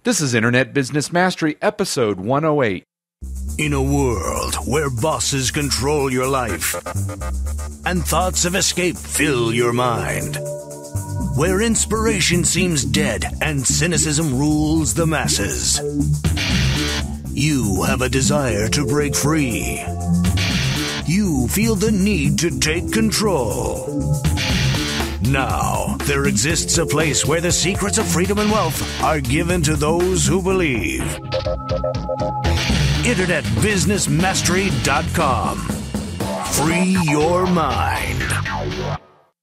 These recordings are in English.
This is Internet Business Mastery, episode 108. In a world where bosses control your life and thoughts of escape fill your mind, where inspiration seems dead and cynicism rules the masses, you have a desire to break free. You feel the need to take control. Now, there exists a place where the secrets of freedom and wealth are given to those who believe. InternetBusinessMastery.com. Free your mind.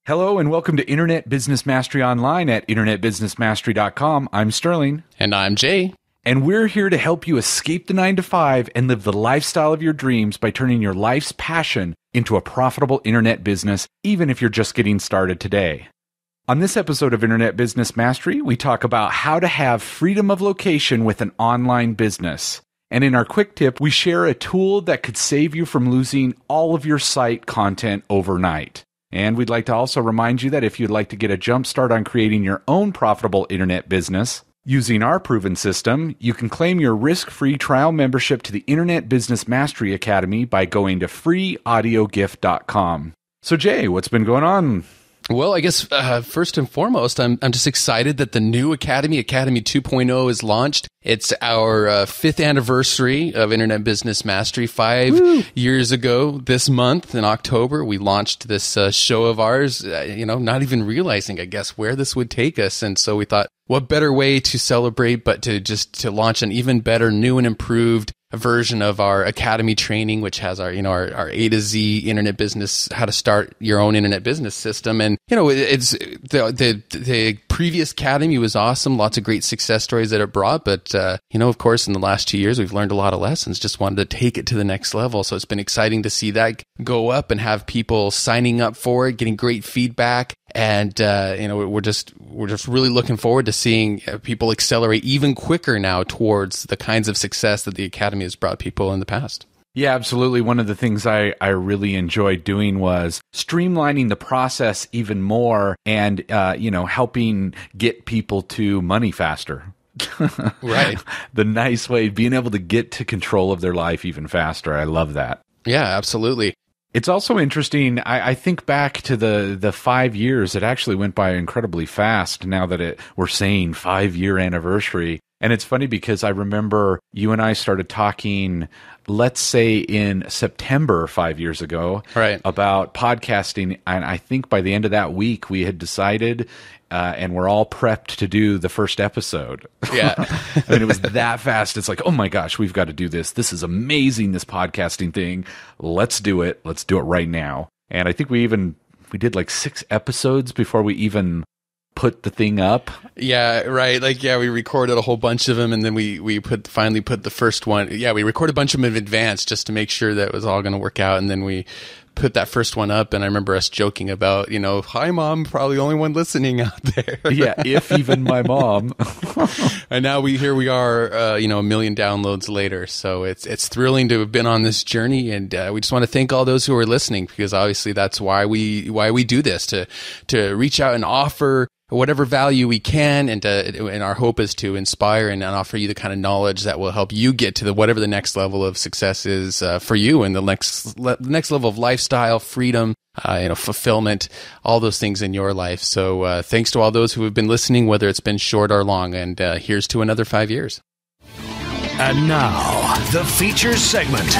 Hello and welcome to Internet Business Mastery Online at InternetBusinessMastery.com. I'm Sterling. And I'm Jay. And we're here to help you escape the 9-to-5 and live the lifestyle of your dreams by turning your life's passion into a profitable internet business, even if you're just getting started today. On this episode of Internet Business Mastery, we talk about how to have freedom of location with an online business. And in our quick tip, we share a tool that could save you from losing all of your site content overnight. And we'd like to also remind you that if you'd like to get a jump start on creating your own profitable internet business, using our proven system, you can claim your risk-free trial membership to the Internet Business Mastery Academy by going to freeaudiogift.com. So Jay, what's been going on? Well, I guess first and foremost, I'm just excited that the new Academy 2.0 is launched. It's our 5th anniversary of Internet Business Mastery. 5 years ago this month in October, we launched this show of ours, not even realizing, I guess, where this would take us. And so we thought, what better way to celebrate but to launch an even better, new and improved version of our Academy training, which has our A to Z internet business, how to start your own internet business system. And, it's the previous Academy was awesome. Lots of great success stories that it brought. But, of course, in the last 2 years, we've learned a lot of lessons, just wanted to take it to the next level. So it's been exciting to see that go up and have people signing up for it, getting great feedback. And, we're just really looking forward to seeing people accelerate even quicker now towards the kinds of success that the Academy has brought people in the past. Yeah, absolutely. One of the things I really enjoyed doing was streamlining the process even more and, helping get people to money faster. Right. The nice way, being able to get to control of their life even faster. I love that. Yeah, absolutely. It's also interesting, I think back to the 5 years. It actually went by incredibly fast now that we're saying 5-year anniversary. And it's funny because I remember you and I started talking, let's say in September 5 years ago, right, about podcasting. And I think by the end of that week, we had decided and we're all prepped to do the first episode. Yeah. I mean, it was that fast. It's like, oh my gosh, we've got to do this. This is amazing, this podcasting thing. Let's do it. Let's do it right now. And I think we did like 6 episodes before we even put the thing up. Yeah, right. We recorded a whole bunch of them, and then we finally put the first one. Yeah, we recorded a bunch of them in advance just to make sure that it was all going to work out, and then we put that first one up. And I remember us joking about, hi mom, probably the only one listening out there. Yeah, if even my mom. And now we are, a million downloads later. So it's thrilling to have been on this journey, and we just want to thank all those who are listening, because obviously that's why we do this, to reach out and offer whatever value we can, and our hope is to inspire and offer you the kind of knowledge that will help you get to whatever the next level of success is for you, and the next level of lifestyle, freedom, fulfillment, all those things in your life. So thanks to all those who have been listening, whether it's been short or long, and here's to another 5 years. And now, the features segment.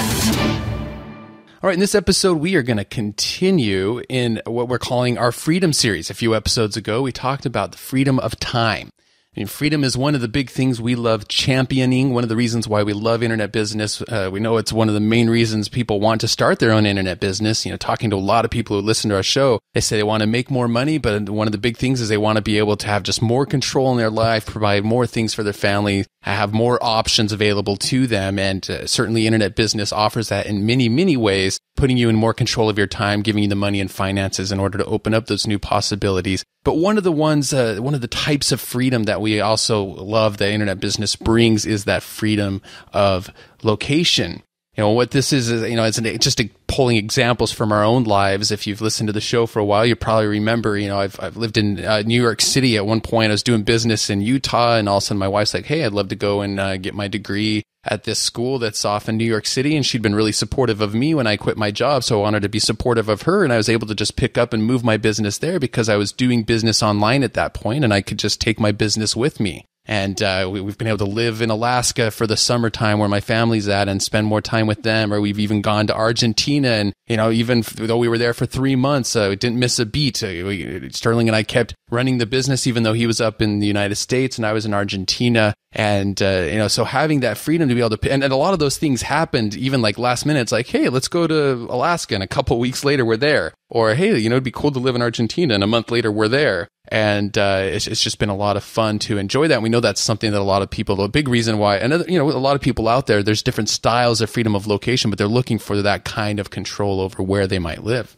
All right, in this episode, we are going to continue in what we're calling our freedom series. A few episodes ago, we talked about the freedom of time. I mean, freedom is one of the big things we love championing, one of the reasons why we love internet business. We know it's one of the main reasons people want to start their own internet business. Talking to a lot of people who listen to our show, they say they want to make more money, but one of the big things is they want to be able to have just more control in their life, provide more things for their family, have more options available to them. And certainly internet business offers that in many, many ways, putting you in more control of your time, giving you the money and finances in order to open up those new possibilities. But one of the types of freedom that we also love that internet business brings is that freedom of location. what this is it's just pulling examples from our own lives. If you've listened to the show for a while, you probably remember, I've lived in New York City at one point. I was doing business in Utah, and all of a sudden my wife's like, hey, I'd love to go and get my degree at this school that's off in New York City. And she'd been really supportive of me when I quit my job. So I wanted to be supportive of her. And I was able to just pick up and move my business there because I was doing business online at that point, and I could just take my business with me. And we've been able to live in Alaska for the summertime where my family's at and spend more time with them. Or we've even gone to Argentina. And, even though we were there for 3 months, we didn't miss a beat. Sterling and I kept running the business, even though he was up in the United States and I was in Argentina. And, so having that freedom to be able to, and a lot of those things happened even like last minute. It's like, hey, let's go to Alaska. And a couple of weeks later, we're there. Or, hey, it'd be cool to live in Argentina. And a month later, we're there. And it's just been a lot of fun to enjoy that. And we know that's something that a lot of people, a big reason why, and a lot of people out there, there's different styles of freedom of location, but they're looking for that kind of control over where they might live.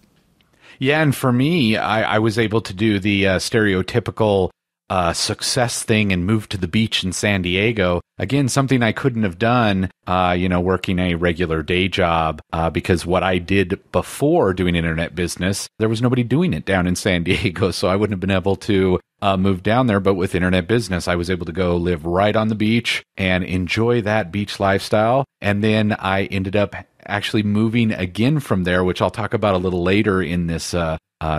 Yeah, and for me, I was able to do the stereotypical success thing and move to the beach in San Diego. Again, something I couldn't have done, working a regular day job, because what I did before doing internet business, there was nobody doing it down in San Diego, so I wouldn't have been able to move down there. But with internet business, I was able to go live right on the beach and enjoy that beach lifestyle. And then I ended up actually moving again from there, which I'll talk about a little later in this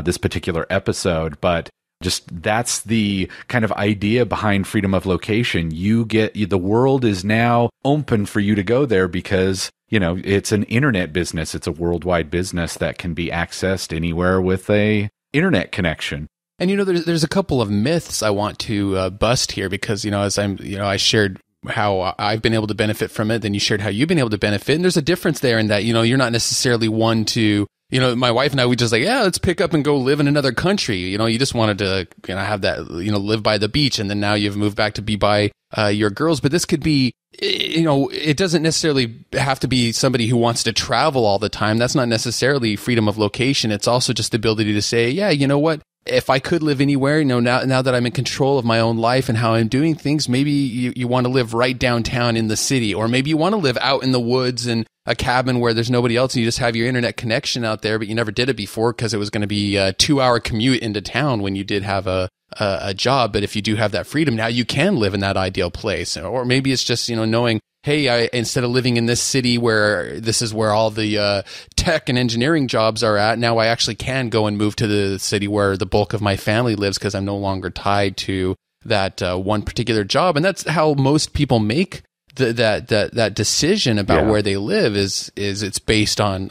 this particular episode. But just that's the kind of idea behind freedom of location. The world is now open for you to go there because, it's an internet business. It's a worldwide business that can be accessed anywhere with a internet connection. And, there's a couple of myths I want to bust here because, as I shared how I've been able to benefit from it, then you shared how you've been able to benefit. And there's a difference there in that, you're not necessarily one to, my wife and I, we just like, let's pick up and go live in another country. You just wanted to, have that, live by the beach. And then now you've moved back to be by your girls. But this could be, it doesn't necessarily have to be somebody who wants to travel all the time. That's not necessarily freedom of location. It's also just the ability to say, yeah, you know what? If I could live anywhere, now that I'm in control of my own life and how I'm doing things, maybe you want to live right downtown in the city, or maybe you want to live out in the woods in a cabin where there's nobody else and you just have your internet connection out there, but you never did it before because it was going to be a 2-hour commute into town when you did have a job. But if you do have that freedom, now you can live in that ideal place. Or maybe it's just, knowing, hey, instead of living in this city where this is where all the tech and engineering jobs are at, now I actually can go and move to the city where the bulk of my family lives because I'm no longer tied to that one particular job. And that's how most people make that decision about where they live is it's based on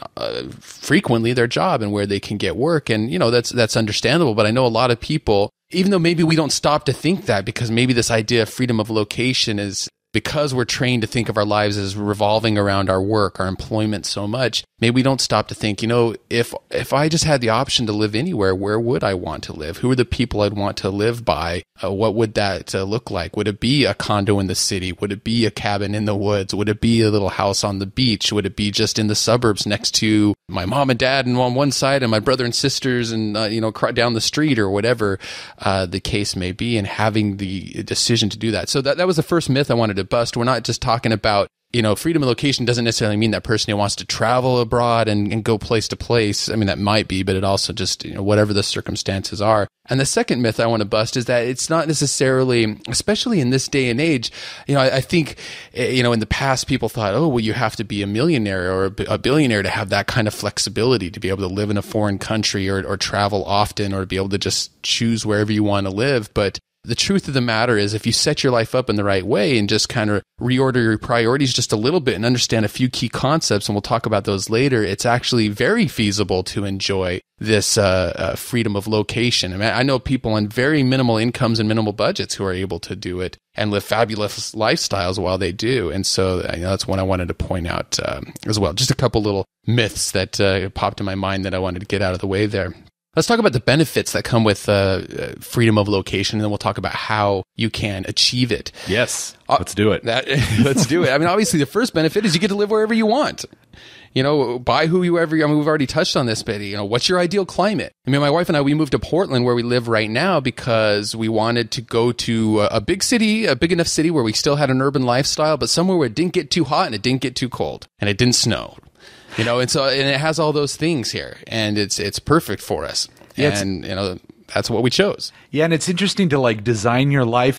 frequently their job and where they can get work. And, that's understandable. But I know a lot of people, even though maybe we don't stop to think that because maybe this idea of freedom of location is because we're trained to think of our lives as revolving around our work, our employment so much, maybe we don't stop to think, if I just had the option to live anywhere, where would I want to live? Who are the people I'd want to live by? What would that look like? Would it be a condo in the city? Would it be a cabin in the woods? Would it be a little house on the beach? Would it be just in the suburbs next to my mom and dad and on one side and my brother and sisters and, down the street or whatever the case may be, and having the decision to do that. So that was the first myth I wanted to bust. We're not just talking about, freedom of location doesn't necessarily mean that person who wants to travel abroad and go place to place. I mean, that might be, but it also just, whatever the circumstances are. And the second myth I want to bust is that it's not necessarily, especially in this day and age, I think, in the past people thought, oh, well, you have to be a millionaire or a billionaire to have that kind of flexibility to be able to live in a foreign country or travel often or be able to just choose wherever you want to live. But the truth of the matter is, if you set your life up in the right way and just kind of reorder your priorities just a little bit and understand a few key concepts, and we'll talk about those later, it's actually very feasible to enjoy this freedom of location. I mean, I know people on very minimal incomes and minimal budgets who are able to do it and live fabulous lifestyles while they do. And so that's one I wanted to point out as well. Just a couple little myths that popped in my mind that I wanted to get out of the way there. Let's talk about the benefits that come with freedom of location, and then we'll talk about how you can achieve it. Yes, let's do it. Let's do it. I mean, obviously, the first benefit is you get to live wherever you want. Buy whoever. I mean, we've already touched on this, but what's your ideal climate? I mean, my wife and I, we moved to Portland, where we live right now, because we wanted to go to a big city, a big enough city where we still had an urban lifestyle, but somewhere where it didn't get too hot and it didn't get too cold and it didn't snow. And it has all those things here, and it's perfect for us. Yeah, and that's what we chose. Yeah, and it's interesting to like design your life